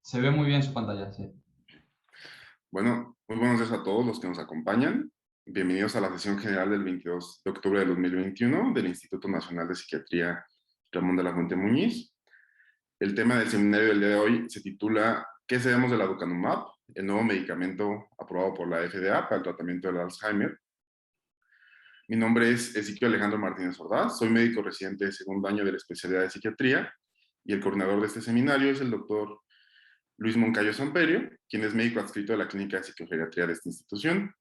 Se ve muy bien su pantalla, sí. Bueno, muy buenos días a todos los que nos acompañan. Bienvenidos a la sesión general del 22 de octubre de 2021 del Instituto Nacional de Psiquiatría Ramón de la Fuente Muñiz. El tema del seminario del día de hoy se titula ¿Qué sabemos del aducanumab? El nuevo medicamento aprobado por la FDA para el tratamiento del Alzheimer. Mi nombre es Ezequiel Alejandro Martínez Ordaz, soy médico residente de segundo año de la especialidad de psiquiatría y el coordinador de este seminario es el doctor Luis Moncayo Samperio, quien es médico adscrito de la Clínica de Psicogeriatría de esta institución.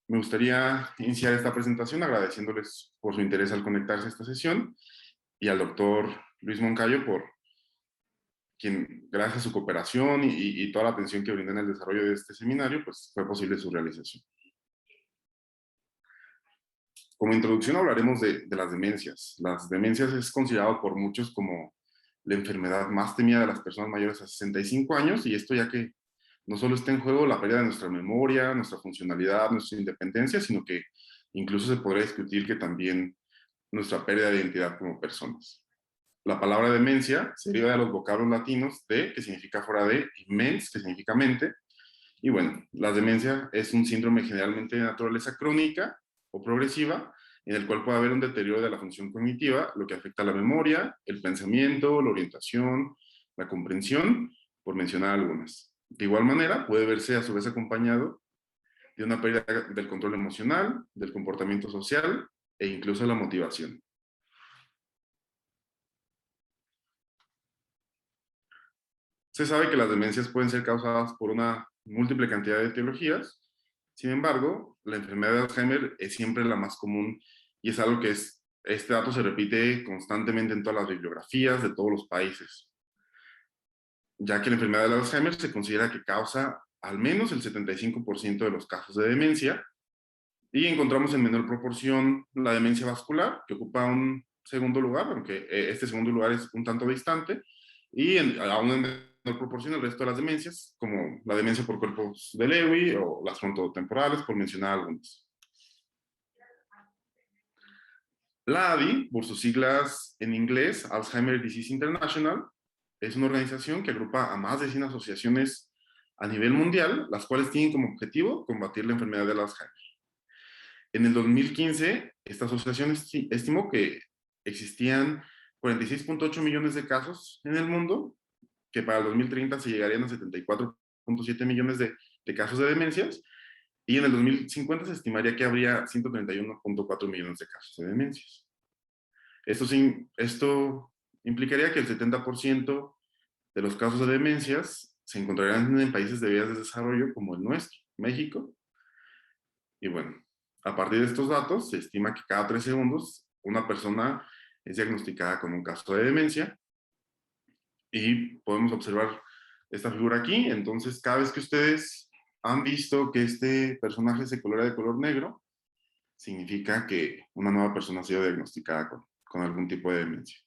Me gustaría iniciar esta presentación agradeciéndoles por su interés al conectarse a esta sesión y al doctor Luis Moncayo por quien, gracias a su cooperación y toda la atención que brindó en el desarrollo de este seminario, pues fue posible su realización. Como introducción hablaremos de las demencias. Las demencias es considerado por muchos como la enfermedad más temida de las personas mayores a 65 años, y esto ya que no solo está en juego la pérdida de nuestra memoria, nuestra funcionalidad, nuestra independencia, sino que incluso se podría discutir que también nuestra pérdida de identidad como personas. La palabra demencia se deriva de los vocablos latinos de, que significa fuera de, y mens, que significa mente. Y bueno, la demencia es un síndrome generalmente de naturaleza crónica o progresiva, en el cual puede haber un deterioro de la función cognitiva, lo que afecta a la memoria, el pensamiento, la orientación, la comprensión, por mencionar algunas. De igual manera, puede verse a su vez acompañado de una pérdida del control emocional, del comportamiento social e incluso la motivación. Se sabe que las demencias pueden ser causadas por una múltiple cantidad de etiologías. Sin embargo, la enfermedad de Alzheimer es siempre la más común y es algo que este dato se repite constantemente en todas las bibliografías de todos los países, ya que la enfermedad de Alzheimer se considera que causa al menos el 75% de los casos de demencia, y encontramos en menor proporción la demencia vascular, que ocupa un segundo lugar, aunque este segundo lugar es un tanto distante, y aún en menor proporción el resto de las demencias, como la demencia por cuerpos de Lewy o las frontotemporales, por mencionar algunas. La ADI, por sus siglas en inglés, Alzheimer's Disease International, es una organización que agrupa a más de 100 asociaciones a nivel mundial, las cuales tienen como objetivo combatir la enfermedad del Alzheimer. En el 2015, esta asociación estimó que existían 46.8 millones de casos en el mundo, que para el 2030 se llegarían a 74.7 millones de casos de demencias, y en el 2050 se estimaría que habría 131.4 millones de casos de demencias. Esto implicaría que el 70% de los casos de demencias se encontrarían en países de vías de desarrollo como el nuestro, México. Y bueno, a partir de estos datos, se estima que cada 3 segundos una persona es diagnosticada con un caso de demencia, y podemos observar esta figura aquí. Entonces, cada vez que ustedes han visto que este personaje se colora de color negro, significa que una nueva persona ha sido diagnosticada con algún tipo de demencia.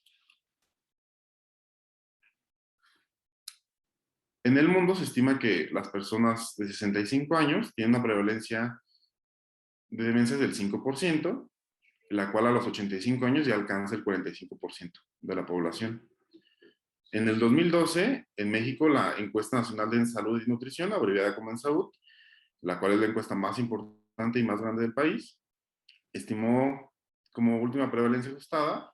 En el mundo se estima que las personas de 65 años tienen una prevalencia de demencias del 5%, la cual a los 85 años ya alcanza el 45% de la población. En el 2012, en México, la Encuesta Nacional de Salud y Nutrición, abreviada como ENSAUD, la cual es la encuesta más importante y más grande del país, estimó como última prevalencia ajustada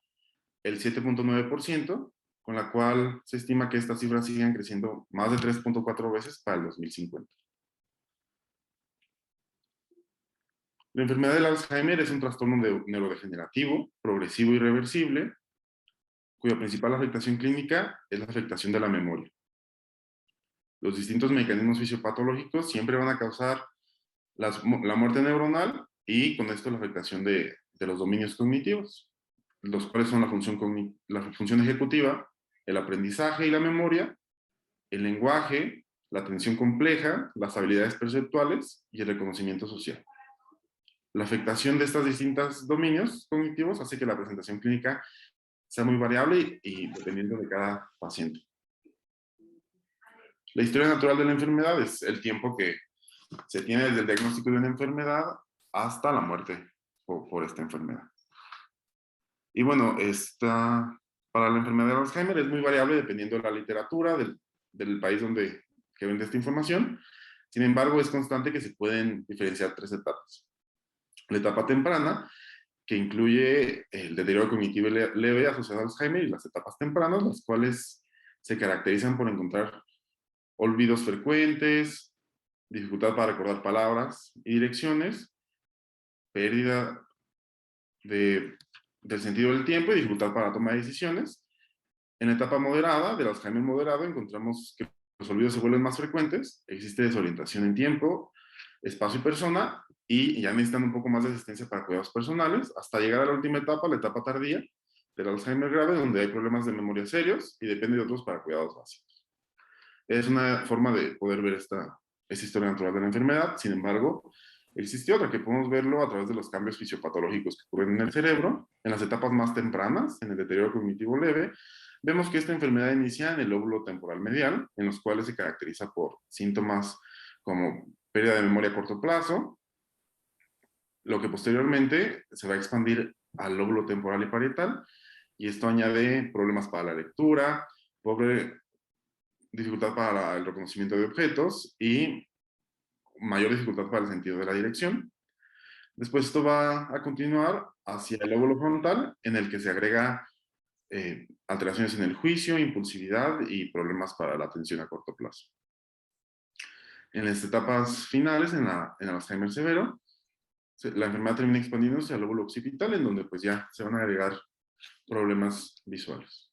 el 7.9%, con la cual se estima que estas cifras sigan creciendo más de 3.4 veces para el 2050. La enfermedad del Alzheimer es un trastorno neurodegenerativo, progresivo y reversible, cuya principal afectación clínica es la afectación de la memoria. Los distintos mecanismos fisiopatológicos siempre van a causar la muerte neuronal y con esto la afectación de los dominios cognitivos, los cuales son la función ejecutiva, el aprendizaje y la memoria, el lenguaje, la atención compleja, las habilidades perceptuales y el reconocimiento social. La afectación de estos distintos dominios cognitivos hace que la presentación clínica sea muy variable y dependiendo de cada paciente. La historia natural de la enfermedad es el tiempo que se tiene desde el diagnóstico de una enfermedad hasta la muerte por esta enfermedad. Y bueno, para la enfermedad de Alzheimer es muy variable dependiendo de la literatura, del país donde que vende esta información. Sin embargo, es constante que se pueden diferenciar tres etapas. La etapa temprana, que incluye el deterioro cognitivo leve asociado a Alzheimer, y las etapas tempranas, las cuales se caracterizan por encontrar olvidos frecuentes, dificultad para recordar palabras y direcciones, pérdida del sentido del tiempo y dificultad para la toma de decisiones. En la etapa moderada, del Alzheimer moderado, encontramos que los olvidos se vuelven más frecuentes, existe desorientación en tiempo, espacio y persona, y ya necesitan un poco más de asistencia para cuidados personales, hasta llegar a la última etapa, la etapa tardía, del Alzheimer grave, donde hay problemas de memoria serios y depende de otros para cuidados básicos. Es una forma de poder ver esta historia natural de la enfermedad. Sin embargo, existe otra que podemos verlo a través de los cambios fisiopatológicos que ocurren en el cerebro. En las etapas más tempranas, en el deterioro cognitivo leve, vemos que esta enfermedad inicia en el lóbulo temporal medial, en los cuales se caracteriza por síntomas como pérdida de memoria a corto plazo, lo que posteriormente se va a expandir al lóbulo temporal y parietal, y esto añade problemas para la lectura, dificultad para el reconocimiento de objetos y mayor dificultad para el sentido de la dirección. Después esto va a continuar hacia el lóbulo frontal, en el que se agrega alteraciones en el juicio, impulsividad y problemas para la atención a corto plazo. En las etapas finales, en el Alzheimer severo, la enfermedad termina expandiéndose al lóbulo occipital, en donde pues ya se van a agregar problemas visuales.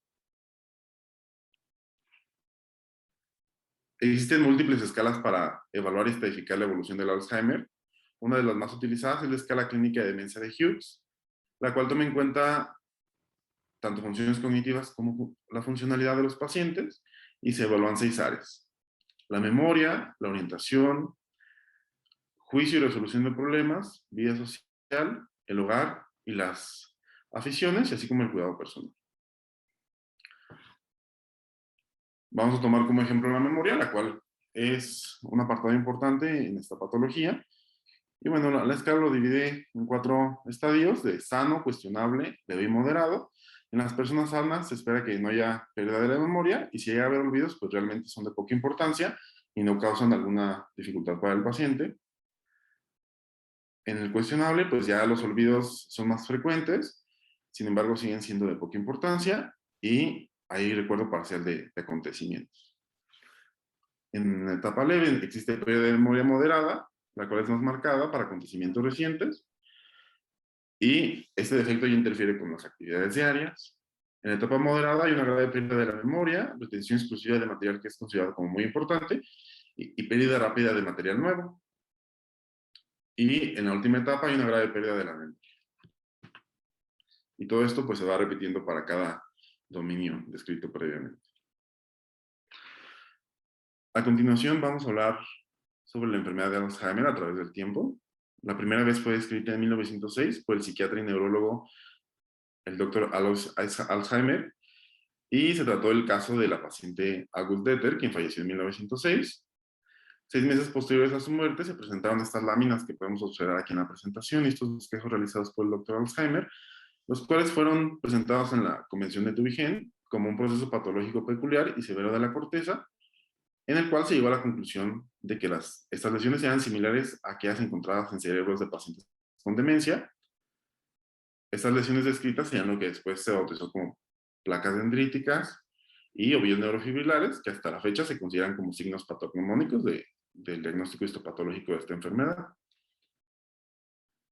Existen múltiples escalas para evaluar y estadificar la evolución del Alzheimer. Una de las más utilizadas es la escala clínica de demencia de Hughes, la cual toma en cuenta tanto funciones cognitivas como la funcionalidad de los pacientes, y se evalúan 6 áreas: la memoria, la orientación, juicio y resolución de problemas, vida social, el hogar y las aficiones, así como el cuidado personal. Vamos a tomar como ejemplo la memoria, la cual es un apartado importante en esta patología. Y bueno, la escala lo divide en 4 estadios: de sano, cuestionable, leve y moderado. En las personas sanas se espera que no haya pérdida de la memoria, y si llega a haber olvidos, pues realmente son de poca importancia y no causan alguna dificultad para el paciente. En el cuestionable, pues ya los olvidos son más frecuentes, sin embargo siguen siendo de poca importancia y hay recuerdo parcial de acontecimientos. En la etapa leve existe pérdida de memoria moderada, la cual es más marcada para acontecimientos recientes, y este defecto ya interfiere con las actividades diarias. En la etapa moderada hay una grave pérdida de la memoria, retención exclusiva de material que es considerado como muy importante, y pérdida rápida de material nuevo. Y en la última etapa hay una grave pérdida de la memoria. Y todo esto pues se va repitiendo para cada dominio descrito previamente. A continuación vamos a hablar sobre la enfermedad de Alzheimer a través del tiempo. La primera vez fue descrita en 1906 por el psiquiatra y neurólogo, el Dr. Alois Alzheimer, y se trató del caso de la paciente August Deter, quien falleció en 1906. 6 meses posteriores a su muerte se presentaron estas láminas que podemos observar aquí en la presentación, y estos bosquejos realizados por el Dr. Alzheimer, los cuales fueron presentados en la Convención de Tübingen como un proceso patológico peculiar y severo de la corteza, en el cual se llegó a la conclusión de que estas lesiones eran similares a aquellas encontradas en cerebros de pacientes con demencia. Estas lesiones descritas serían lo que después se bautizó como placas dendríticas y ovillos neurofibrilares, que hasta la fecha se consideran como signos patognomónicos del diagnóstico histopatológico de esta enfermedad.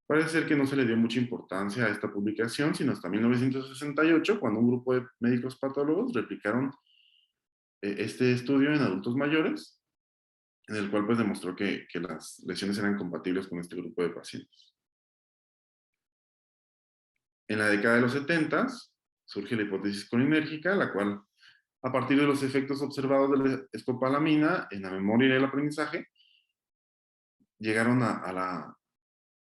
Parece ser que no se le dio mucha importancia a esta publicación, sino hasta 1968, cuando un grupo de médicos patólogos replicaron este estudio en adultos mayores, en el cual pues demostró que las lesiones eran compatibles con este grupo de pacientes. En la década de los 70 surge la hipótesis colinérgica, la cual, a partir de los efectos observados de la escopolamina en la memoria y el aprendizaje, llegaron a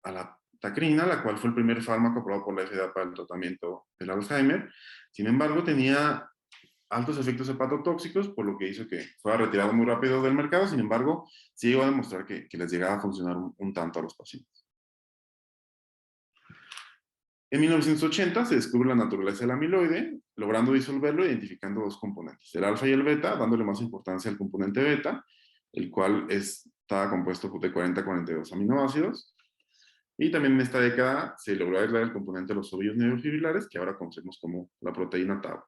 la tacrina, la cual fue el primer fármaco aprobado por la FDA para el tratamiento del Alzheimer. Sin embargo, tenía altos efectos hepatotóxicos, por lo que hizo que fuera retirado muy rápido del mercado. Sin embargo, sí llegó a demostrar que les llegaba a funcionar un tanto a los pacientes. En 1980 se descubre la naturaleza del amiloide, logrando disolverlo e identificando 2 componentes, el alfa y el beta, dándole más importancia al componente beta, el cual estaba compuesto de 40 a 42 aminoácidos. Y también en esta década se logró aislar el componente de los ovillos neurofibrilares, que ahora conocemos como la proteína tau.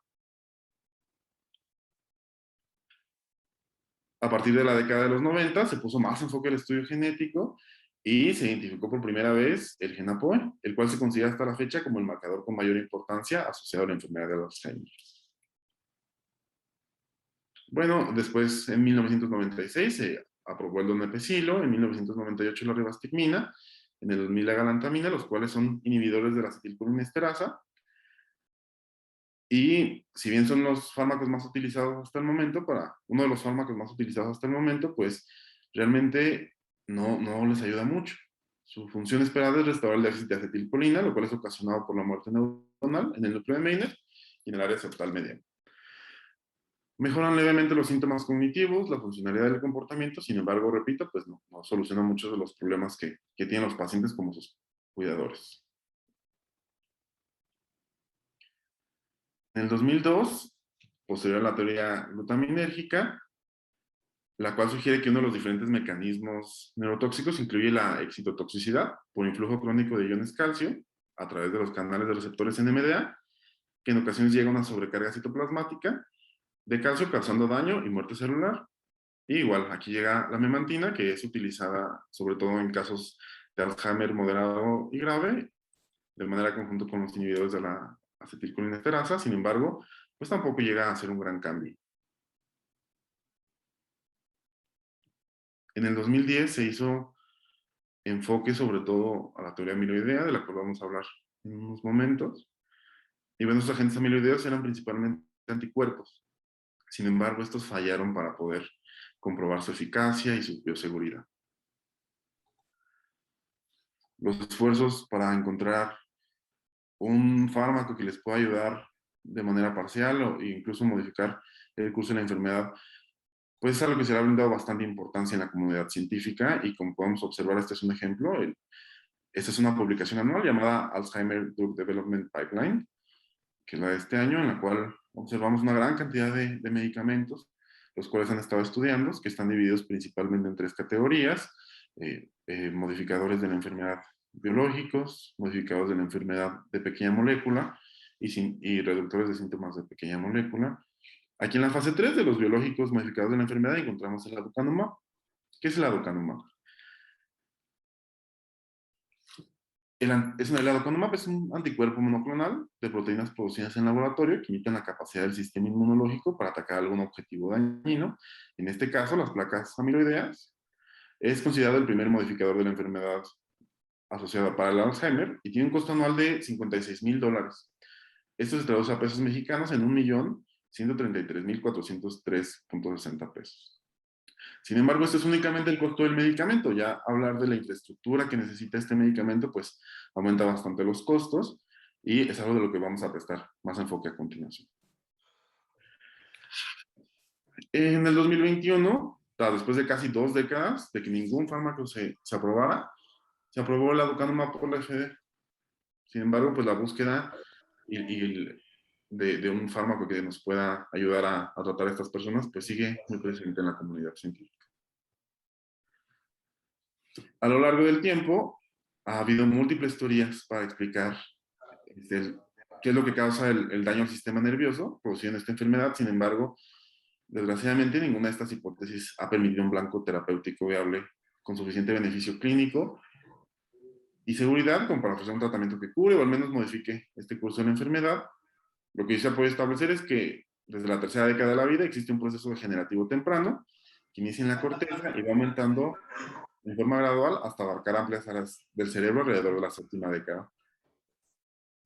A partir de la década de los 90 se puso más enfoque al estudio genético y se identificó por primera vez el gen APOE, el cual se considera hasta la fecha como el marcador con mayor importancia asociado a la enfermedad de Alzheimer. Bueno, después en 1996 se aprobó el donepezilo, en 1998 la ribastigmina, en el 2000 la galantamina, los cuales son inhibidores de la acetilcolinesterasa. Y si bien son los fármacos más utilizados hasta el momento, uno de los fármacos más utilizados hasta el momento, pues realmente no les ayuda mucho. Su función esperada es restaurar el déficit de acetilcolina, lo cual es ocasionado por la muerte neuronal en el núcleo de Meynert y en el área septal mediana. Mejoran levemente los síntomas cognitivos, la funcionalidad del comportamiento, sin embargo, repito, pues no soluciona muchos de los problemas que tienen los pacientes como sus cuidadores. En el 2002, posterior a la teoría glutaminérgica, la cual sugiere que uno de los diferentes mecanismos neurotóxicos incluye la excitotoxicidad por influjo crónico de iones calcio a través de los canales de receptores NMDA, que en ocasiones llega a una sobrecarga citoplasmática de calcio causando daño y muerte celular. Y igual, aquí llega la memantina, que es utilizada sobre todo en casos de Alzheimer moderado y grave, de manera conjunto con los inhibidores de la acetilcolinesterasa. Sin embargo, pues tampoco llega a ser un gran cambio. En el 2010 se hizo enfoque sobre todo a la teoría amiloidea, de la cual vamos a hablar en unos momentos. Y bueno, estos agentes amiloideos eran principalmente anticuerpos. Sin embargo, estos fallaron para poder comprobar su eficacia y su bioseguridad. Los esfuerzos para encontrar un fármaco que les pueda ayudar de manera parcial o incluso modificar el curso de la enfermedad, pues es algo que se le ha brindado bastante importancia en la comunidad científica y como podemos observar, este es un ejemplo. Esta es una publicación anual llamada Alzheimer Drug Development Pipeline, que es la de este año, en la cual observamos una gran cantidad de medicamentos, los cuales han estado estudiando, que están divididos principalmente en tres categorías: modificadores de la enfermedad biológicos, modificadores de la enfermedad de pequeña molécula y reductores de síntomas de pequeña molécula. Aquí en la fase 3 de los biológicos modificadores de la enfermedad encontramos el aducanumab. ¿Qué es el aducanumab? El aducanumab es un anticuerpo monoclonal de proteínas producidas en laboratorio que imitan la capacidad del sistema inmunológico para atacar algún objetivo dañino. En este caso, las placas amiloideas. Es considerado el primer modificador de la enfermedad asociada para el Alzheimer y tiene un costo anual de $56,000. Esto se traduce a pesos mexicanos en 1,133,403.60 pesos. Sin embargo, esto es únicamente el costo del medicamento. Ya hablar de la infraestructura que necesita este medicamento, pues aumenta bastante los costos y es algo de lo que vamos a prestar más enfoque a continuación. En el 2021, después de casi 2 décadas de que ningún fármaco se aprobara, se aprobó el aducanumab por la FDA. Sin embargo, pues la búsqueda de un fármaco que nos pueda ayudar a tratar a estas personas, pues sigue muy presente en la comunidad científica. A lo largo del tiempo, ha habido múltiples teorías para explicar qué es lo que causa el daño al sistema nervioso producido en esta enfermedad. Sin embargo, desgraciadamente, ninguna de estas hipótesis ha permitido un blanco terapéutico viable con suficiente beneficio clínico y seguridad como para ofrecer un tratamiento que cure o al menos modifique este curso de la enfermedad. Lo que se puede establecer es que desde la tercera década de la vida existe un proceso degenerativo temprano que inicia en la corteza y va aumentando de forma gradual hasta abarcar amplias áreas del cerebro alrededor de la séptima década.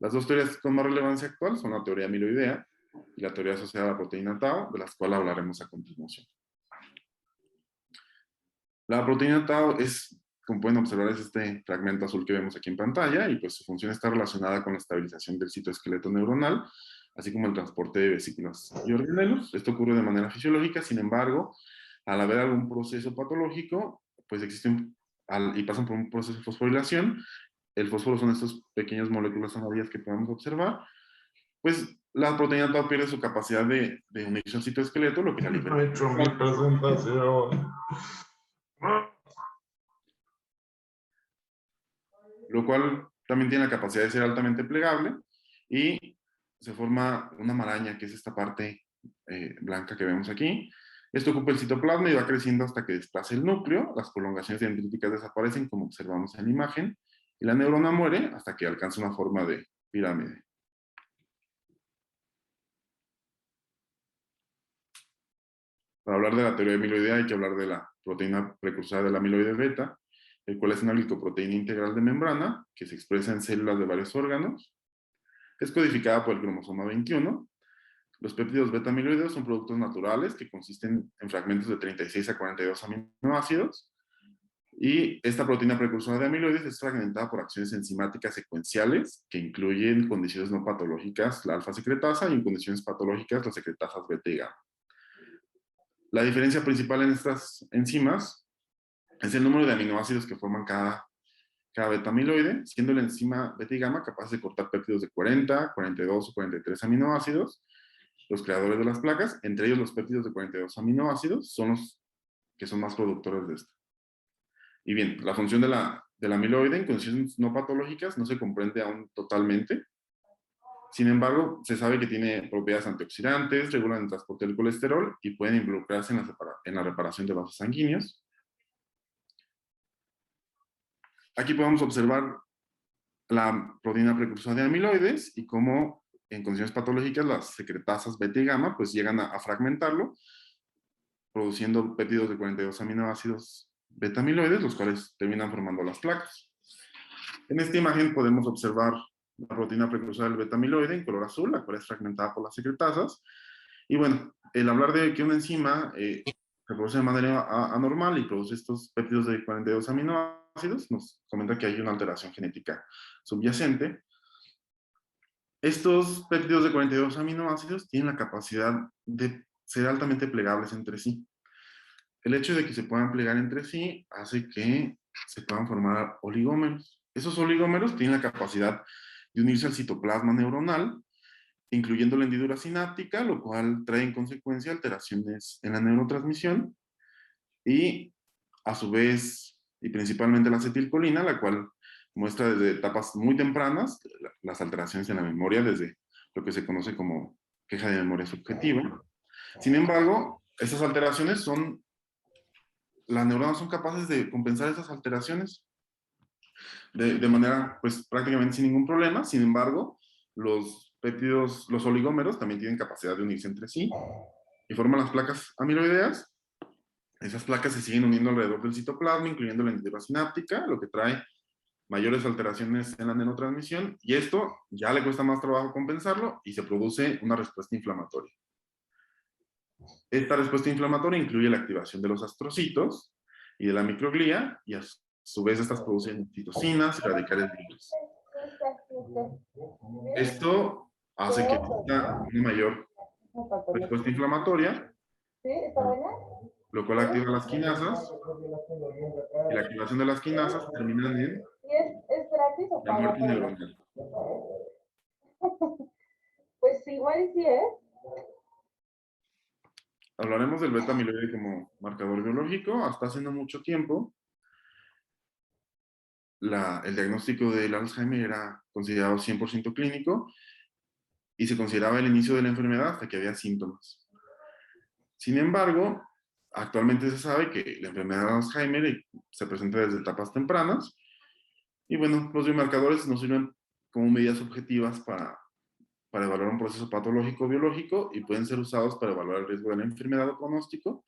Las dos teorías con más relevancia actual son la teoría amiloidea y la teoría asociada a la proteína tau, de las cuales hablaremos a continuación. La proteína tau es, como pueden observar, es este fragmento azul que vemos aquí en pantalla y pues su función está relacionada con la estabilización del citoesqueleto neuronal, así como el transporte de vesículas y organelos. Esto ocurre de manera fisiológica, sin embargo, al haber algún proceso patológico, pues existen y pasan por un proceso de fosforilación. El fósforo son estas pequeñas moléculas amarillas que podemos observar pues la proteína tau pierde su capacidad de unirse al citoesqueleto, lo que la libera. No he hecho mi presentación. Lo cual también tiene la capacidad de ser altamente plegable y se forma una maraña, que es esta parte blanca que vemos aquí. Esto ocupa el citoplasma y va creciendo hasta que desplace el núcleo, las prolongaciones dendríticas desaparecen, como observamos en la imagen, y la neurona muere hasta que alcanza una forma de pirámide. Para hablar de la teoría amiloidea hay que hablar de la proteína precursora del amiloide beta, el cual es una glicoproteína integral de membrana que se expresa en células de varios órganos. Es codificada por el cromosoma 21. Los péptidos beta-amiloideos son productos naturales que consisten en fragmentos de 36 a 42 aminoácidos. Y esta proteína precursora de amiloides es fragmentada por acciones enzimáticas secuenciales que incluyen condiciones no patológicas, la alfa-secretasa, y en condiciones patológicas, las secretasas beta y gamma. La diferencia principal en estas enzimas es el número de aminoácidos que forman cada beta-amiloide, siendo la enzima beta y gamma capaz de cortar péptidos de 40, 42 o 43 aminoácidos. Los creadores de las placas, entre ellos los péptidos de 42 aminoácidos, son los que son más productores de esto. Y bien, la función del amiloide en condiciones no patológicas no se comprende aún totalmente. Sin embargo, se sabe que tiene propiedades antioxidantes, regulan el transporte del colesterol y pueden involucrarse en la reparación de vasos sanguíneos. Aquí podemos observar la proteína precursora de amiloides y cómo en condiciones patológicas las secretasas beta y gamma pues llegan a fragmentarlo, produciendo péptidos de 42 aminoácidos beta-amiloides, los cuales terminan formando las placas. En esta imagen podemos observar la proteína precursora del beta-amiloide en color azul, la cual es fragmentada por las secretasas. Y bueno, el hablar de que una enzima se produce de manera anormal y produce estos péptidos de 42 aminoácidos, nos comenta que hay una alteración genética subyacente. Estos péptidos de 42 aminoácidos tienen la capacidad de ser altamente plegables entre sí. El hecho de que se puedan plegar entre sí hace que se puedan formar oligómeros. Esos oligómeros tienen la capacidad de unirse al citoplasma neuronal, incluyendo la hendidura sináptica, lo cual trae en consecuencia alteraciones en la neurotransmisión y, a su vez, y principalmente la acetilcolina, la cual muestra desde etapas muy tempranas las alteraciones en la memoria, desde lo que se conoce como queja de memoria subjetiva. Sin embargo, estas alteraciones las neuronas son capaces de compensar esas alteraciones de manera, pues, prácticamente sin ningún problema. Sin embargo, los péptidos, los oligómeros también tienen capacidad de unirse entre sí y forman las placas amiloideas. Esas placas se siguen uniendo alrededor del citoplasma, incluyendo la hendidura sináptica, lo que trae mayores alteraciones en la neurotransmisión, y esto ya le cuesta más trabajo compensarlo y se produce una respuesta inflamatoria. Esta respuesta inflamatoria incluye la activación de los astrocitos y de la microglía, y a su vez estas producen citocinas y radicales libres. Esto hace que exista una mayor respuesta inflamatoria, lo cual activa las quinasas, y la activación de las quinasas termina en la muerte neuronal. Pues igual sí es. Hablaremos del beta-amiloide como marcador biológico. Hasta hace no mucho tiempo, el diagnóstico del Alzheimer era considerado 100% clínico y se consideraba el inicio de la enfermedad hasta que había síntomas. Sin embargo, actualmente se sabe que la enfermedad de Alzheimer se presenta desde etapas tempranas y bueno, los biomarcadores nos sirven como medidas objetivas para evaluar un proceso patológico biológico y pueden ser usados para evaluar el riesgo de la enfermedad o pronóstico,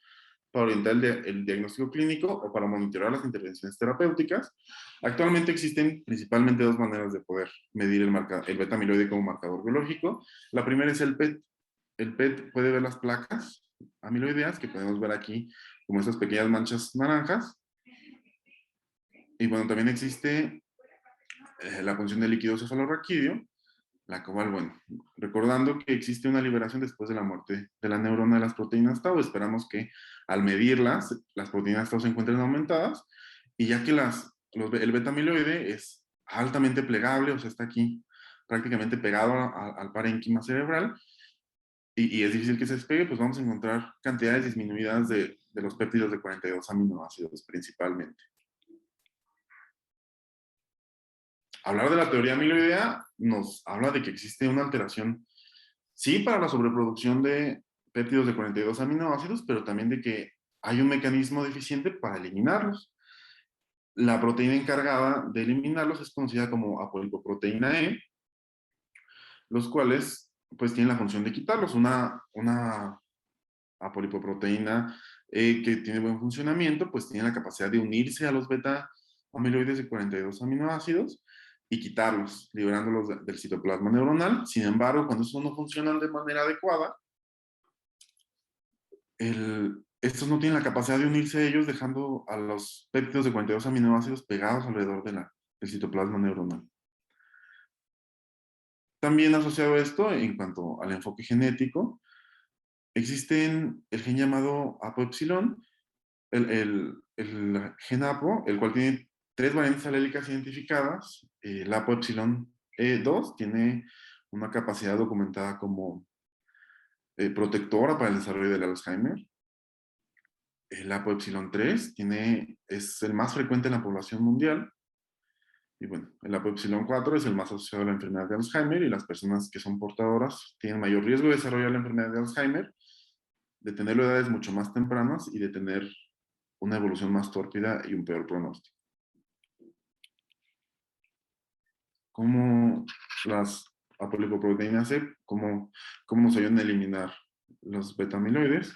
para orientar el diagnóstico clínico o para monitorear las intervenciones terapéuticas. Actualmente existen principalmente dos maneras de poder medir el beta-amiloide como marcador biológico. La primera es el PET. El PET puede ver las placas amiloideas, que podemos ver aquí como estas pequeñas manchas naranjas. Y bueno, también existe la función del líquido cefalorraquídeo, la cual, bueno, recordando que existe una liberación después de la muerte de la neurona de las proteínas tau, esperamos que al medirlas, las proteínas tau se encuentren aumentadas, y ya que el beta-amiloide es altamente plegable, o sea, está aquí prácticamente pegado al parénquima cerebral, y es difícil que se despegue, pues vamos a encontrar cantidades disminuidas de los péptidos de 42 aminoácidos principalmente. Hablar de la teoría amiloidea nos habla de que existe una alteración, sí, para la sobreproducción de péptidos de 42 aminoácidos, pero también de que hay un mecanismo deficiente para eliminarlos. La proteína encargada de eliminarlos es conocida como apolipoproteína E, los cuales pues tienen la función de quitarlos. Una apolipoproteína que tiene buen funcionamiento, pues tiene la capacidad de unirse a los beta amiloides de 42 aminoácidos y quitarlos, liberándolos del citoplasma neuronal. Sin embargo, cuando estos no funcionan de manera adecuada, estos no tienen la capacidad de unirse a ellos, dejando a los péptidos de 42 aminoácidos pegados alrededor del citoplasma neuronal. También asociado a esto, en cuanto al enfoque genético, existen el gen llamado apoepsilon, el gen APO, el cual tiene 3 variantes alélicas identificadas. El apoepsilon E2 tiene una capacidad documentada como protectora para el desarrollo del Alzheimer. El apoepsilon 3 es el más frecuente en la población mundial. Y bueno, el apoepsilon 4 es el más asociado a la enfermedad de Alzheimer, y las personas que son portadoras tienen mayor riesgo de desarrollar la enfermedad de Alzheimer, de tenerlo a edades mucho más tempranas y de tener una evolución más tórpida y un peor pronóstico. ¿Cómo las apolipoproteínas C, cómo nos ayudan a eliminar los beta-amiloides?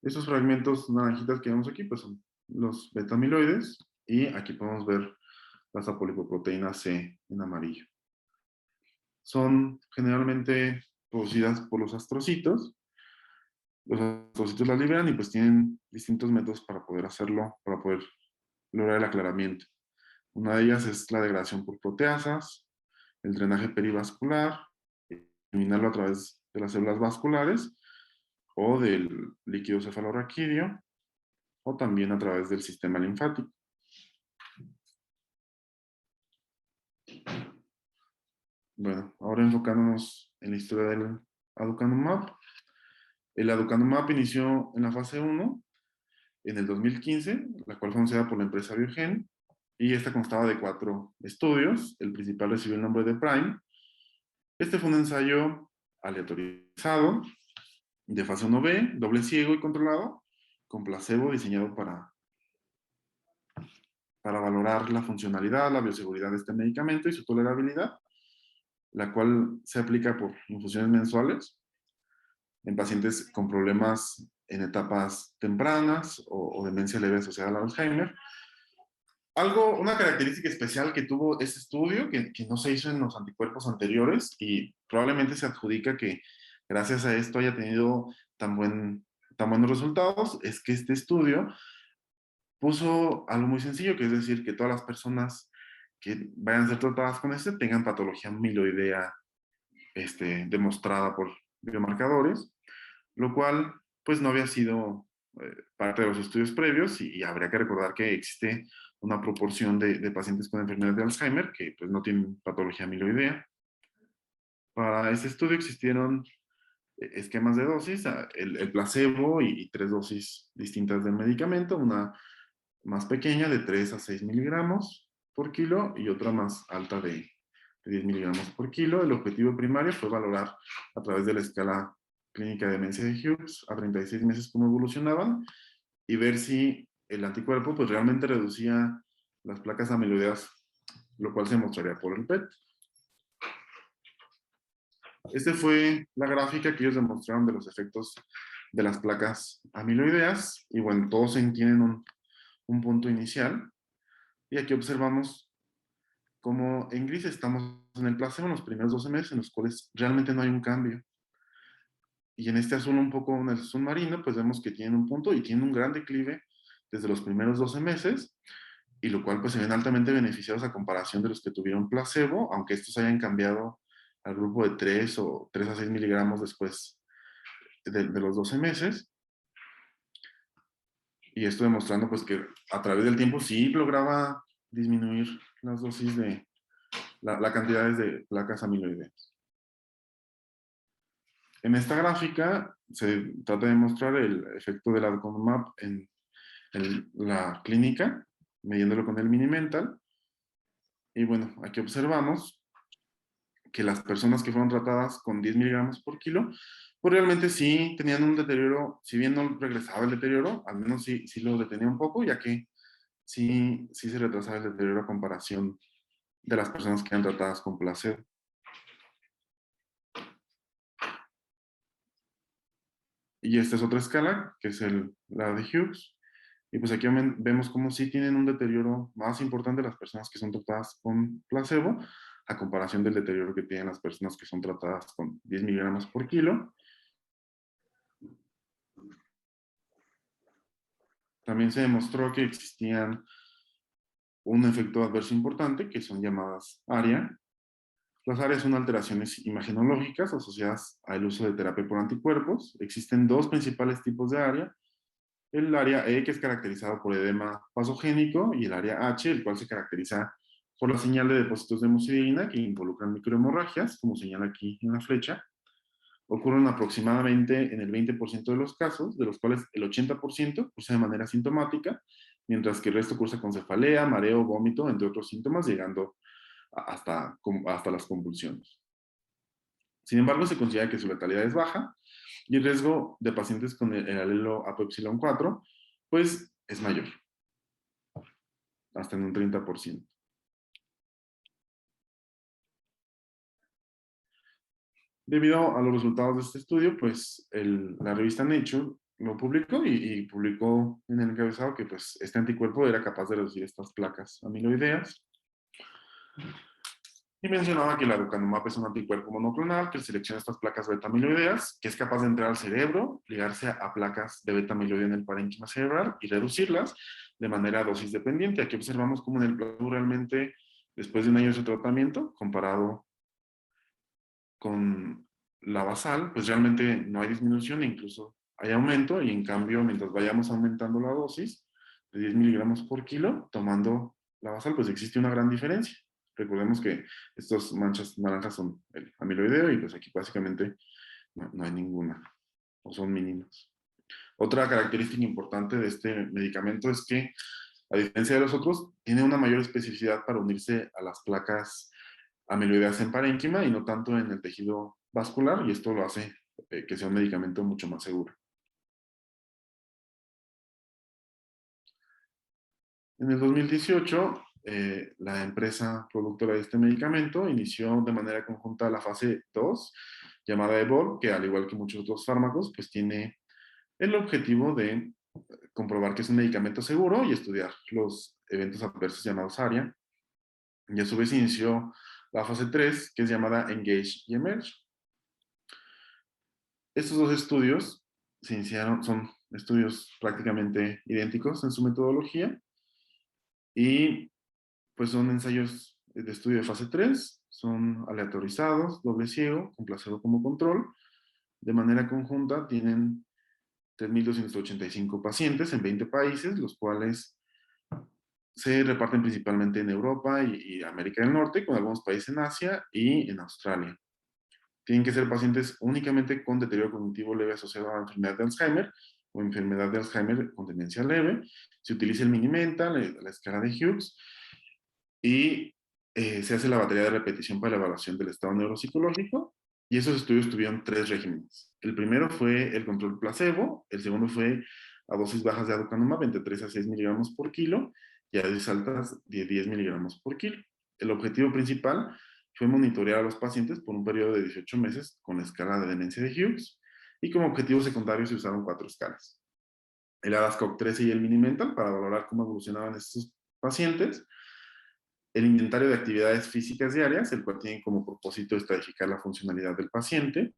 Estos fragmentos naranjitas que vemos aquí pues son los beta-amiloides, y aquí podemos ver las apolipoproteínas C en amarillo. Son generalmente producidas por los astrocitos. Los astrocitos las liberan y pues tienen distintos métodos para poder hacerlo, para poder lograr el aclaramiento. Una de ellas es la degradación por proteasas, el drenaje perivascular, eliminarlo a través de las células vasculares o del líquido cefalorraquídeo, o también a través del sistema linfático. Bueno, ahora enfocándonos en la historia del aducanumab. El aducanumab inició en la fase 1 en el 2015, la cual fue anunciada por la empresa Biogen, y esta constaba de 4 estudios. El principal recibió el nombre de PRIME. Este fue un ensayo aleatorizado de fase 1B, doble ciego y controlado, con placebo, diseñado para valorar la funcionalidad, la bioseguridad de este medicamento y su tolerabilidad, la cual se aplica por infusiones mensuales en pacientes con problemas en etapas tempranas o demencia leve asociada al Alzheimer. Una característica especial que tuvo este estudio, que no se hizo en los anticuerpos anteriores, y probablemente se adjudica que gracias a esto haya tenido tan buenos resultados, es que este estudio puso algo muy sencillo, que es decir, que todas las personas que vayan a ser tratadas con este tengan patología amiloidea demostrada por biomarcadores, lo cual pues no había sido parte de los estudios previos, y habría que recordar que existe una proporción de pacientes con enfermedad de Alzheimer que pues no tienen patología amiloidea. Para este estudio existieron esquemas de dosis, el placebo y 3 dosis distintas del medicamento, una más pequeña de 3 a 6 miligramos por kilo y otra más alta de 10 miligramos por kilo. El objetivo primario fue valorar a través de la escala clínica de demencia de Hughes a 36 meses cómo evolucionaban, y ver si el anticuerpo pues realmente reducía las placas amiloideas, lo cual se mostraría por el PET. Esta fue la gráfica que ellos demostraron de los efectos de las placas amiloideas, y bueno, todos tienen un punto inicial, y aquí observamos como en gris estamos en el placebo en los primeros 12 meses, en los cuales realmente no hay un cambio. Y en este azul un poco, en el azul marino, pues vemos que tienen un punto y tienen un gran declive desde los primeros 12 meses, y lo cual pues se ven altamente beneficiados a comparación de los que tuvieron placebo, aunque estos hayan cambiado al grupo de 3 o 3 a 6 miligramos después de los 12 meses. Y esto demostrando pues que a través del tiempo sí lograba disminuir las dosis de la cantidad de placas amiloideas. En esta gráfica se trata de mostrar el efecto del aducanumab en la clínica, midiéndolo con el Mini-Mental. Y bueno, aquí observamos que las personas que fueron tratadas con 10 miligramos por kilo, pues realmente sí tenían un deterioro, si bien no regresaba el deterioro, al menos sí lo detenía un poco, ya que sí se retrasaba el deterioro a comparación de las personas que eran tratadas con placebo. Y esta es otra escala, que es la de Hughes. Y pues aquí vemos cómo sí tienen un deterioro más importante las personas que son tratadas con placebo, a comparación del deterioro que tienen las personas que son tratadas con 10 miligramos por kilo. También se demostró que existían un efecto adverso importante, que son llamadas ARIA. Las ARIA son alteraciones imagenológicas asociadas al uso de terapia por anticuerpos. Existen dos principales tipos de ARIA. El área E, que es caracterizado por edema vasogénico, y el área H, el cual se caracteriza por la señal de depósitos de mucidina que involucran microhemorragias, como señala aquí en la flecha. Ocurren aproximadamente en el 20% de los casos, de los cuales el 80% cursa de manera sintomática, mientras que el resto cursa con cefalea, mareo, vómito, entre otros síntomas, llegando hasta las convulsiones. Sin embargo, se considera que su letalidad es baja y el riesgo de pacientes con el alelo ApoE4 pues es mayor, hasta en un 30%. Debido a los resultados de este estudio, pues la revista Nature lo publicó y publicó en el encabezado que pues este anticuerpo era capaz de reducir estas placas amiloideas. Y mencionaba que el aducanumab es un anticuerpo monoclonal que selecciona estas placas beta-amiloideas, que es capaz de entrar al cerebro, ligarse a placas de beta-amiloide en el parénquima cerebral y reducirlas de manera dosis dependiente. Aquí observamos cómo en el placebo realmente, después de un año de tratamiento, comparado con la basal, pues realmente no hay disminución, incluso hay aumento, y en cambio, mientras vayamos aumentando la dosis de 10 miligramos por kilo, tomando la basal, pues existe una gran diferencia. Recordemos que estas manchas naranjas son el amiloideo y pues aquí básicamente no hay ninguna, o son mínimas. Otra característica importante de este medicamento es que, a diferencia de los otros, tiene una mayor especificidad para unirse a las placas amiloideas en parénquima y no tanto en el tejido vascular, y esto lo hace que sea un medicamento mucho más seguro. En el 2018, la empresa productora de este medicamento inició de manera conjunta la fase 2, llamada EVOLVE, que al igual que muchos otros fármacos, pues tiene el objetivo de comprobar que es un medicamento seguro y estudiar los eventos adversos llamados ARIA. Y a su vez inició la fase 3, que es llamada ENGAGE y EMERGE. Estos dos estudios se iniciaron, son estudios prácticamente idénticos en su metodología, y pues son ensayos de estudio de fase 3, son aleatorizados, doble ciego, con placebo como control. De manera conjunta tienen 3.285 pacientes en 20 países, los cuales se reparten principalmente en Europa y América del Norte, con algunos países en Asia y en Australia. Tienen que ser pacientes únicamente con deterioro cognitivo leve asociado a enfermedad de Alzheimer o enfermedad de Alzheimer con tendencia leve. Se utiliza el Mini-Mental, la escala de Hughes, y se hace la batería de repetición para la evaluación del estado neuropsicológico. Y esos estudios tuvieron 3 regímenes. El primero fue el control placebo, el segundo fue a dosis bajas de aducanumab, entre 3 a 6 miligramos por kilo, y a dosis altas de 10 miligramos por kilo. El objetivo principal fue monitorear a los pacientes por un periodo de 18 meses con la escala de demencia de Hughes, y como objetivo secundario se usaron 4 escalas. El ADAS-Cog13 y el Mini-Mental para valorar cómo evolucionaban estos pacientes. El inventario de actividades físicas diarias, el cual tiene como propósito estratificar la funcionalidad del paciente,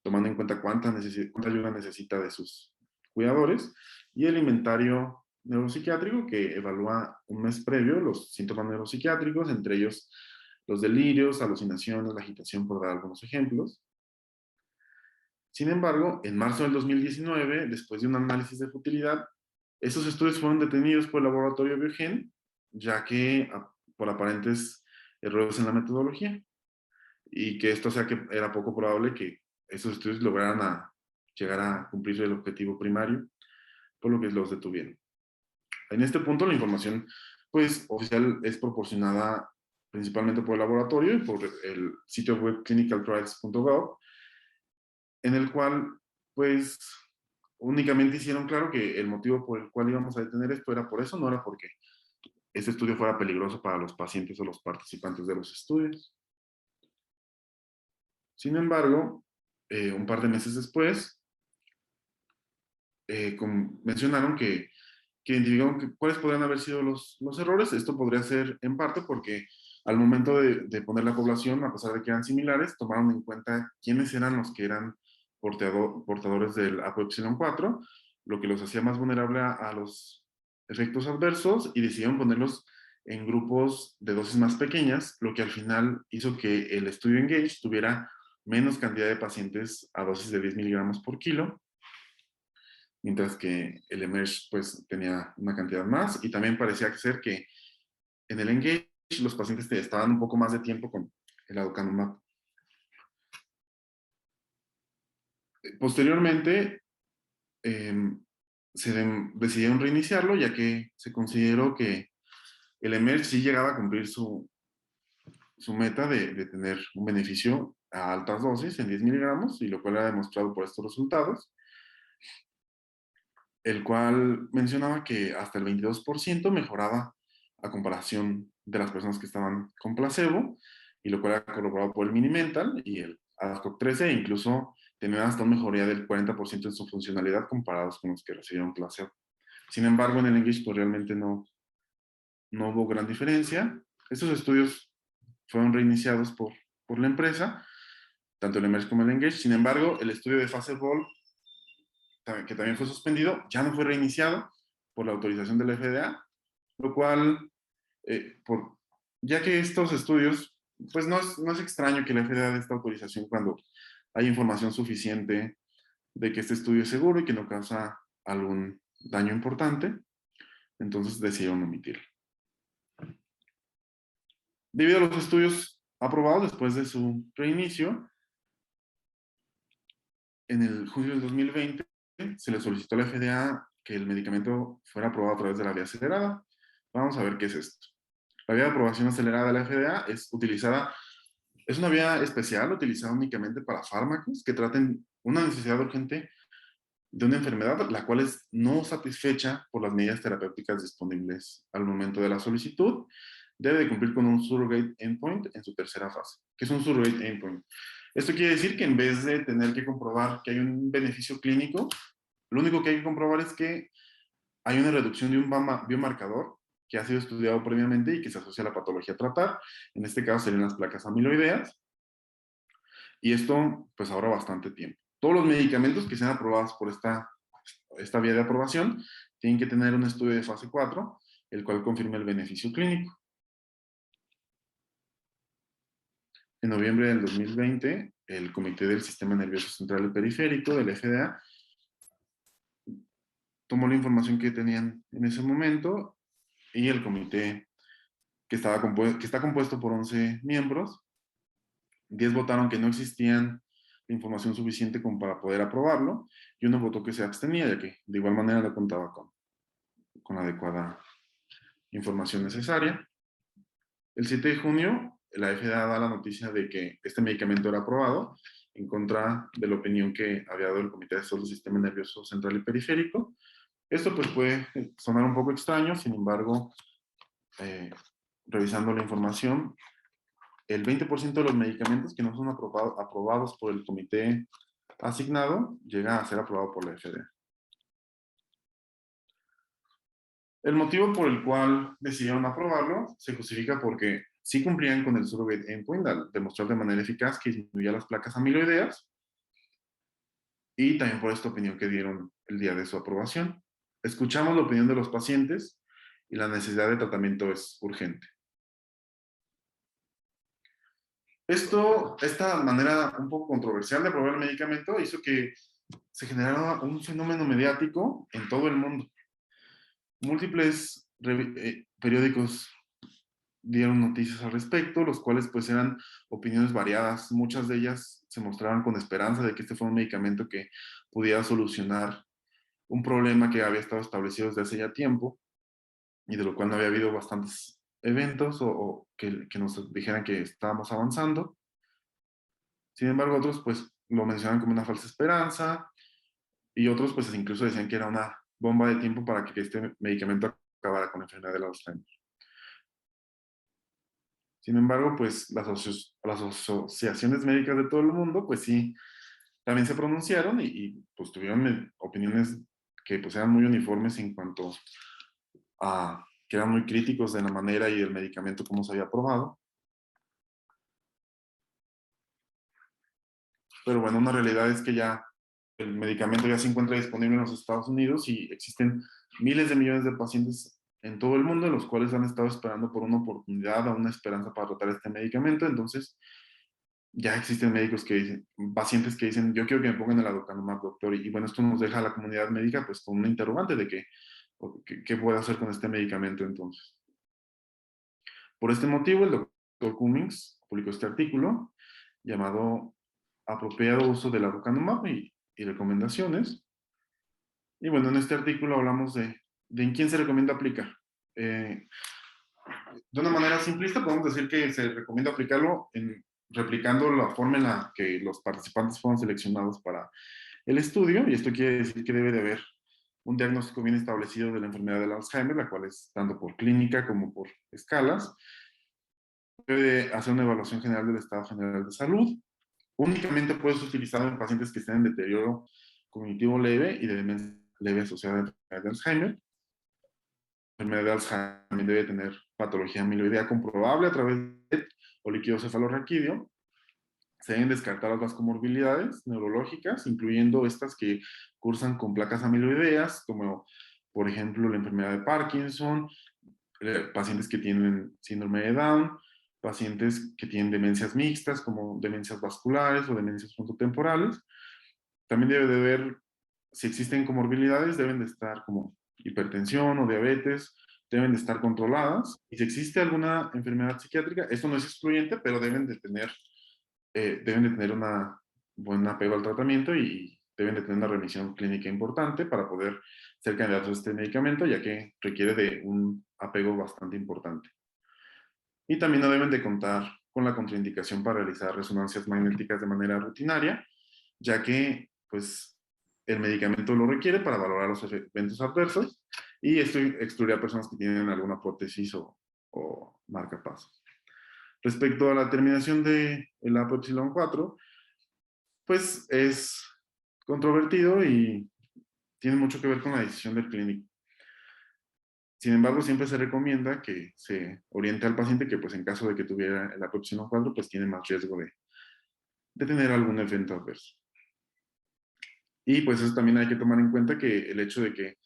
tomando en cuenta cuánta ayuda necesita de sus cuidadores. Y el inventario neuropsiquiátrico, que evalúa un mes previo los síntomas neuropsiquiátricos, entre ellos los delirios, alucinaciones, la agitación, por dar algunos ejemplos. Sin embargo, en marzo del 2019, después de un análisis de futilidad, esos estudios fueron detenidos por el laboratorio Biogen, ya que por aparentes errores en la metodología, y que esto sea que era poco probable que estos estudios lograran llegar a cumplir el objetivo primario, por lo que los detuvieron. En este punto la información pues, oficial es proporcionada principalmente por el laboratorio y por el sitio web clinicaltrials.gov, en el cual pues únicamente hicieron claro que el motivo por el cual íbamos a detener esto era por eso, no era porque este estudio fuera peligroso para los pacientes o los participantes de los estudios. Sin embargo, un par de meses después, mencionaron que identificaron cuáles podrían haber sido los errores. Esto podría ser en parte porque al momento de poner la población, a pesar de que eran similares, tomaron en cuenta quiénes eran los que eran portadores del ApoE4, lo que los hacía más vulnerables a los efectos adversos, y decidieron ponerlos en grupos de dosis más pequeñas, lo que al final hizo que el estudio ENGAGE tuviera menos cantidad de pacientes a dosis de 10 miligramos por kilo, mientras que el EMERGE pues tenía una cantidad más, y también parecía ser que en el ENGAGE los pacientes estaban un poco más de tiempo con el aducanumab. Posteriormente, decidieron reiniciarlo, ya que se consideró que el EMERGE sí llegaba a cumplir su meta de tener un beneficio a altas dosis en 10 miligramos, y lo cual era demostrado por estos resultados, el cual mencionaba que hasta el 22% mejoraba a comparación de las personas que estaban con placebo, y lo cual era corroborado por el Mini-Mental y el ADAS-Cog13, e incluso tenía hasta una mejoría del 40% en su funcionalidad comparados con los que recibieron placebo. Sin embargo, en el ENGAGE pues, realmente no hubo gran diferencia. Estos estudios fueron reiniciados por la empresa, tanto el EMERGE como el ENGAGE. Sin embargo, el estudio de fase VOL, que también fue suspendido, ya no fue reiniciado por la autorización de la FDA, lo cual, ya que estos estudios, pues no es extraño que la FDA dé esta autorización cuando hay información suficiente de que este estudio es seguro y que no causa algún daño importante, entonces decidieron omitirlo. Debido a los estudios aprobados después de su reinicio, en el junio del 2020 se le solicitó a la FDA que el medicamento fuera aprobado a través de la vía acelerada. Vamos a ver qué es esto. La vía de aprobación acelerada de la FDA es una vía especial utilizada únicamente para fármacos que traten una necesidad urgente de una enfermedad la cual es no satisfecha por las medidas terapéuticas disponibles al momento de la solicitud. Debe de cumplir con un surrogate endpoint en su tercera fase. ¿Qué es un surrogate endpoint? Esto quiere decir que en vez de tener que comprobar que hay un beneficio clínico, lo único que hay que comprobar es que hay una reducción de un biomarcador que ha sido estudiado previamente y que se asocia a la patología a tratar. En este caso serían las placas amiloideas. Y esto pues ahorra bastante tiempo. Todos los medicamentos que sean aprobados por esta vía de aprobación tienen que tener un estudio de fase 4, el cual confirme el beneficio clínico. En noviembre del 2020, el Comité del Sistema Nervioso Central y Periférico del FDA tomó la información que tenían en ese momento, y el comité, que está compuesto por 11 miembros, 10 votaron que no existían información suficiente como para poder aprobarlo, y uno votó que se abstenía, ya que de igual manera no contaba con la adecuada información necesaria. El 7 de junio, la FDA da la noticia de que este medicamento era aprobado, en contra de la opinión que había dado el Comité de Estudios del Sistema Nervioso Central y Periférico. Esto pues puede sonar un poco extraño, sin embargo, revisando la información, el 20% de los medicamentos que no son aprobados por el comité asignado llega a ser aprobado por la FDA. El motivo por el cual decidieron aprobarlo se justifica porque sí cumplían con el surrogate endpoint al demostrar de manera eficaz que disminuía las placas amiloideas, y también por esta opinión que dieron el día de su aprobación. Escuchamos la opinión de los pacientes y la necesidad de tratamiento es urgente. Esta manera un poco controversial de aprobar el medicamento hizo que se generara un fenómeno mediático en todo el mundo. Múltiples periódicos dieron noticias al respecto, los cuales pues eran opiniones variadas. Muchas de ellas se mostraban con esperanza de que este fuera un medicamento que pudiera solucionar un problema que había estado establecido desde hace ya tiempo y de lo cual no había habido bastantes eventos o que nos dijeran que estábamos avanzando. Sin embargo, otros pues lo mencionan como una falsa esperanza y otros pues incluso decían que era una bomba de tiempo para que este medicamento acabara con la enfermedad de Alzheimer. Sin embargo, pues las asociaciones médicas de todo el mundo, pues sí, también se pronunciaron pues tuvieron opiniones que pues eran muy uniformes en cuanto a que eran muy críticos de la manera y el medicamento como se había probado. Pero bueno, una realidad es que ya el medicamento ya se encuentra disponible en los Estados Unidos y existen miles de millones de pacientes en todo el mundo, los cuales han estado esperando por una oportunidad o una esperanza para tratar este medicamento. Entonces, ya existen médicos que dicen, pacientes que dicen, yo quiero que me pongan el aducanumab, doctor. Y bueno, esto nos deja a la comunidad médica pues con una interrogante de qué puedo hacer con este medicamento entonces. Por este motivo, el doctor Cummings publicó este artículo llamado Apropiado uso del aducanumab y recomendaciones. Y bueno, en este artículo hablamos de en quién se recomienda aplicar. De una manera simplista podemos decir que se recomienda aplicarlo replicando la forma en la que los participantes fueron seleccionados para el estudio, y esto quiere decir que debe de haber un diagnóstico bien establecido de la enfermedad del Alzheimer, la cual es tanto por clínica como por escalas. Debe hacer una evaluación general del estado general de salud. Únicamente puede ser utilizado en pacientes que estén en deterioro cognitivo leve y de demencia leve asociada a la enfermedad de Alzheimer. La enfermedad de Alzheimer debe tener patología amiloidea comprobable a través de PET o líquido cefalorraquídeo. Se deben descartar otras comorbilidades neurológicas, incluyendo estas que cursan con placas amiloideas, como por ejemplo la enfermedad de Parkinson, pacientes que tienen síndrome de Down, pacientes que tienen demencias mixtas, como demencias vasculares o demencias frontotemporales. También debe de ver si existen comorbilidades, deben de estar como hipertensión o diabetes, deben de estar controladas. Y si existe alguna enfermedad psiquiátrica, esto no es excluyente, pero deben de tener un buen apego al tratamiento y deben de tener una remisión clínica importante para poder ser candidatos a este medicamento, ya que requiere de un apego bastante importante. Y también no deben de contar con la contraindicación para realizar resonancias magnéticas de manera rutinaria, ya que pues, el medicamento lo requiere para valorar los eventos adversos, y esto excluiría a personas que tienen alguna prótesis o marcapasos. Respecto a la terminación del ApoE4, pues es controvertido y tiene mucho que ver con la decisión del clínico. Sin embargo, siempre se recomienda que se oriente al paciente que, pues, en caso de que tuviera el ApoE4, pues tiene más riesgo de tener algún evento adverso. Y pues eso también hay que tomar en cuenta que el hecho de que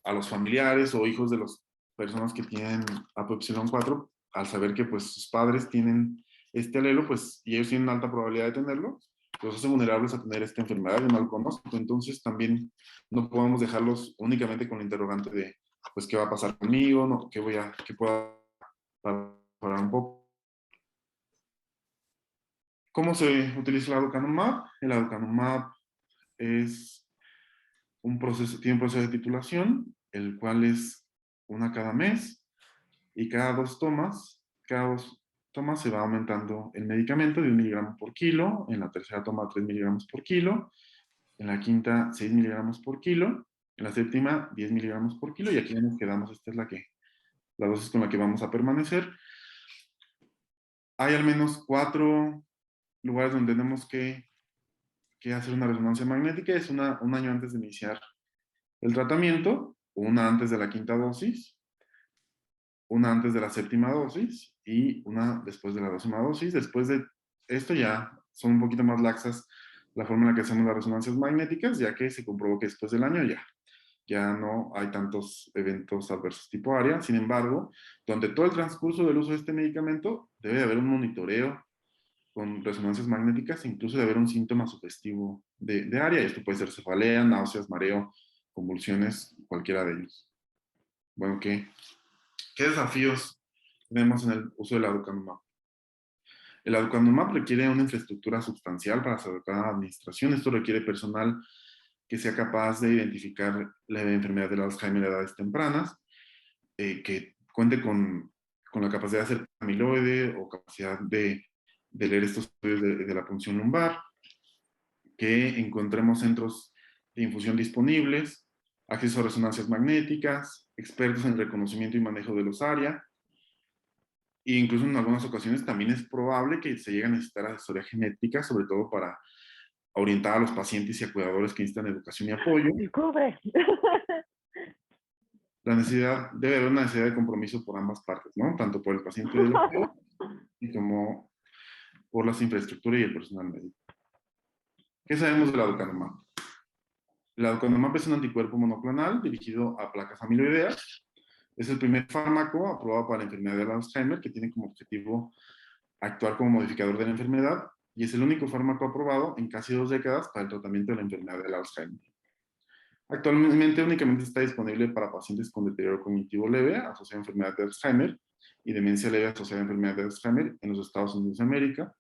a los familiares o hijos de las personas que tienen ApoE4, al saber que pues sus padres tienen este alelo, pues, y ellos tienen alta probabilidad de tenerlo, los hacen vulnerables a tener esta enfermedad y no lo conocen. Entonces también no podemos dejarlos únicamente con la interrogante de, pues, ¿qué va a pasar conmigo? No, ¿qué pueda parar un poco? ¿Cómo se utiliza el aducanumab? El aducanumab es tiene un proceso de titulación, el cual es una cada mes, y cada dos tomas se va aumentando el medicamento de 1 miligramo por kilo, en la tercera toma 3 miligramos por kilo, en la quinta 6 miligramos por kilo, en la séptima 10 miligramos por kilo, y aquí ya nos quedamos, esta es la dosis con la que vamos a permanecer. Hay al menos 4 lugares donde tenemos que hacer una resonancia magnética. Es un año antes de iniciar el tratamiento, una antes de la quinta dosis, una antes de la séptima dosis y una después de la 12ª dosis. Después de esto ya son un poquito más laxas la forma en la que hacemos las resonancias magnéticas, ya que se comprobó que después del año ya no hay tantos eventos adversos tipo ARIA. Sin embargo, durante todo el transcurso del uso de este medicamento debe de haber un monitoreo con resonancias magnéticas, incluso de haber un síntoma sugestivo de ARIA. Esto puede ser cefalea, náuseas, mareo, convulsiones, cualquiera de ellos. Bueno, ¿qué desafíos tenemos en el uso del aducanumab. El aducanumab requiere una infraestructura sustancial para su adecuada administración. Esto requiere personal que sea capaz de identificar la enfermedad del Alzheimer a edades tempranas, que cuente con la capacidad de hacer amiloide o capacidad de leer estos estudios de la punción lumbar, que encontremos centros de infusión disponibles, acceso a resonancias magnéticas, expertos en reconocimiento y manejo de los ARIA, e incluso en algunas ocasiones también es probable que se llegue a necesitar asesoría genética, sobre todo para orientar a los pacientes y a cuidadores que necesitan educación y apoyo. Descubre. Debe haber una necesidad de compromiso por ambas partes, ¿no? Tanto por el paciente del apoyo y como por las infraestructuras y el personal médico. ¿Qué sabemos del aducanumab? El aducanumab es un anticuerpo monoclonal dirigido a placas amiloideas. Es el primer fármaco aprobado para la enfermedad del Alzheimer que tiene como objetivo actuar como modificador de la enfermedad y es el único fármaco aprobado en casi 2 décadas para el tratamiento de la enfermedad del Alzheimer. Actualmente únicamente está disponible para pacientes con deterioro cognitivo leve asociado a enfermedad de Alzheimer y demencia leve asociada a enfermedad de Alzheimer en los Estados Unidos de América.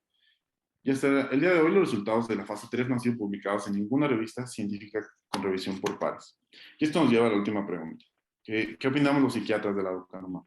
Y hasta el día de hoy los resultados de la fase 3 no han sido publicados en ninguna revista científica con revisión por pares. Y esto nos lleva a la última pregunta. ¿Qué opinamos los psiquiatras del aducanumab?